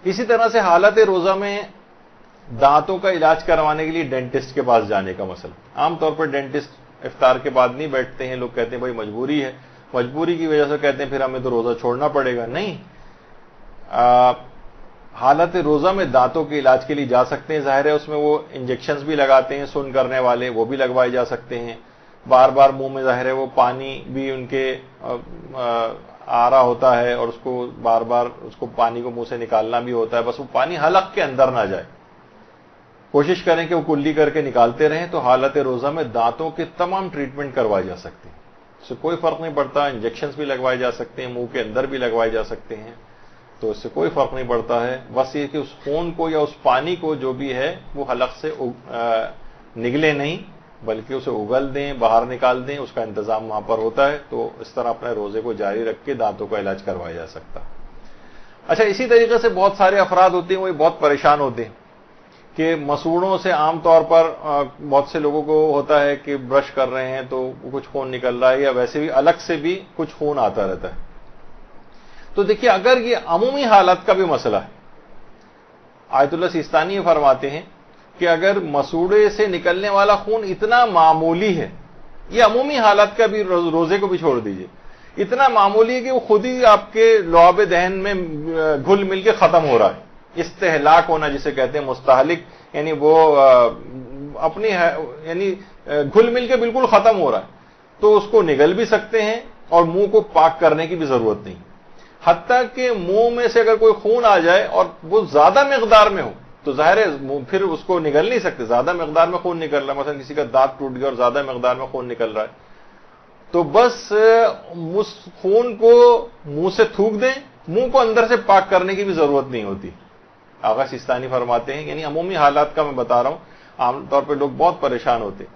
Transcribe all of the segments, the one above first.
اسی طرح سے حالت روزہ میں دانتوں کا علاج کروانے کے لیے ڈینٹسٹ کے پاس جانے کا مسئلہ. عام طور پر ڈینٹسٹ افطار کے بعد نہیں بیٹھتے ہیں. لوگ کہتے ہیں بھائی مجبوری ہے, مجبوری کی وجہ سے کہتے ہیں پھر ہمیں تو روزہ چھوڑنا پڑے گا. نہیں, حالت روزہ میں دانتوں کے علاج کے لیے جا سکتے ہیں. ظاہر ہے اس میں وہ انجیکشنز بھی لگاتے ہیں سن کرنے والے, وہ بھی لگوائے جا سکتے ہیں. بار بار منہ میں ظاہر ہے وہ پانی بھی ان کے آ رہا ہوتا ہے, اور اس کو بار بار اس کو پانی کو منہ سے نکالنا بھی ہوتا ہے. بس وہ پانی حلق کے اندر نہ جائے, کوشش کریں کہ وہ کلی کر کے نکالتے رہیں. تو حالت روزہ میں دانتوں کے تمام ٹریٹمنٹ کروائی جا سکتے ہیں, اس سے کوئی فرق نہیں پڑتا. انجیکشنز بھی لگوائے جا سکتے ہیں, منہ کے اندر بھی لگوائے جا سکتے ہیں, تو اس سے کوئی فرق نہیں پڑتا ہے. بس یہ کہ اس خون کو یا اس پانی کو جو بھی ہے وہ حلق سے نگلے نہیں, بلکہ اسے اگل دیں, باہر نکال دیں. اس کا انتظام وہاں پر ہوتا ہے. تو اس طرح اپنے روزے کو جاری رکھ کے دانتوں کا علاج کروایا جا سکتا. اچھا, اسی طریقے سے بہت سارے افراد ہوتے ہیں وہ بہت پریشان ہوتے ہیں کہ مسوڑوں سے عام طور پر بہت سے لوگوں کو ہوتا ہے کہ برش کر رہے ہیں تو کچھ خون نکل رہا ہے, یا ویسے بھی الگ سے بھی کچھ خون آتا رہتا ہے. تو دیکھیے, اگر یہ عمومی حالت کا بھی مسئلہ ہے, آیت اللہ سیستانی فرماتے ہیں کہ اگر مسوڑے سے نکلنے والا خون اتنا معمولی ہے, یہ عمومی حالت کا بھی روزے کو بھی چھوڑ دیجئے, اتنا معمولی ہے کہ وہ خود ہی آپ کے لعاب دہن میں گھل مل کے ختم ہو رہا ہے. استہلاک ہونا جسے کہتے ہیں, مستہلک یعنی وہ اپنی یعنی گھل مل کے بالکل ختم ہو رہا ہے, تو اس کو نگل بھی سکتے ہیں اور منہ کو پاک کرنے کی بھی ضرورت نہیں. حتیٰ کہ منہ میں سے اگر کوئی خون آ جائے اور وہ زیادہ مقدار میں ہو تو ظاہر ہے پھر اس کو نگل نہیں سکتے. زیادہ مقدار میں خون نکل رہا ہے, مثلا کسی کا دانت ٹوٹ گیا اور زیادہ مقدار میں خون نکل رہا ہے, تو بس اس خون کو منہ سے تھوک دیں, منہ کو اندر سے پاک کرنے کی بھی ضرورت نہیں ہوتی. آغا سیستانی فرماتے ہیں, یعنی عمومی حالات کا میں بتا رہا ہوں. عام طور پہ لوگ بہت پریشان ہوتے ہیں,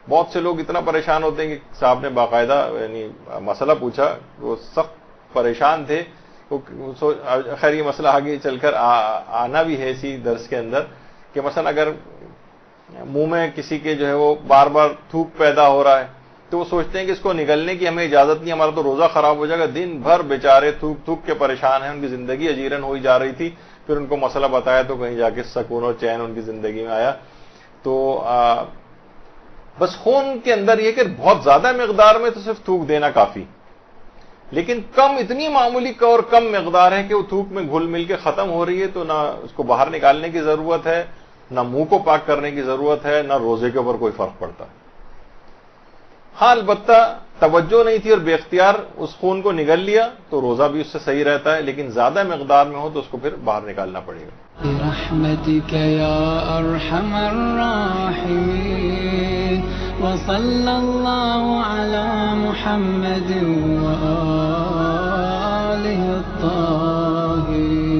بہت سے لوگ اتنا پریشان ہوتے ہیں کہ صاحب نے باقاعدہ یعنی مسئلہ پوچھا, وہ سخت پریشان تھے. خیر یہ مسئلہ آگے چل کر آنا بھی ہے اسی درس کے اندر, کہ مثلا اگر منہ میں کسی کے جو ہے وہ بار بار تھوک پیدا ہو رہا ہے تو وہ سوچتے ہیں کہ اس کو نگلنے کی ہمیں اجازت نہیں, ہمارا تو روزہ خراب ہو جائے گا. دن بھر بیچارے تھوک تھوک کے پریشان ہیں, ان کی زندگی اجیرن ہوئی جا رہی تھی. پھر ان کو مسئلہ بتایا تو کہیں جا کے سکون اور چین ان کی زندگی میں آیا. تو بس خون کے اندر یہ کہ بہت زیادہ مقدار میں تو صرف تھوک دینا کافی, لیکن کم اتنی معمولی اور کم مقدار ہے کہ وہ تھوک میں گھل مل کے ختم ہو رہی ہے, تو نہ اس کو باہر نکالنے کی ضرورت ہے, نہ منہ کو پاک کرنے کی ضرورت ہے, نہ روزے کے اوپر کوئی فرق پڑتا ہے. ہاں البتہ توجہ نہیں تھی اور بے اختیار اس خون کو نگل لیا تو روزہ بھی اس سے صحیح رہتا ہے, لیکن زیادہ مقدار میں ہو تو اس کو پھر باہر نکالنا پڑے گا. برحمتك يا أرحم الراحمين وصلى الله على محمد وآله الطاهرين.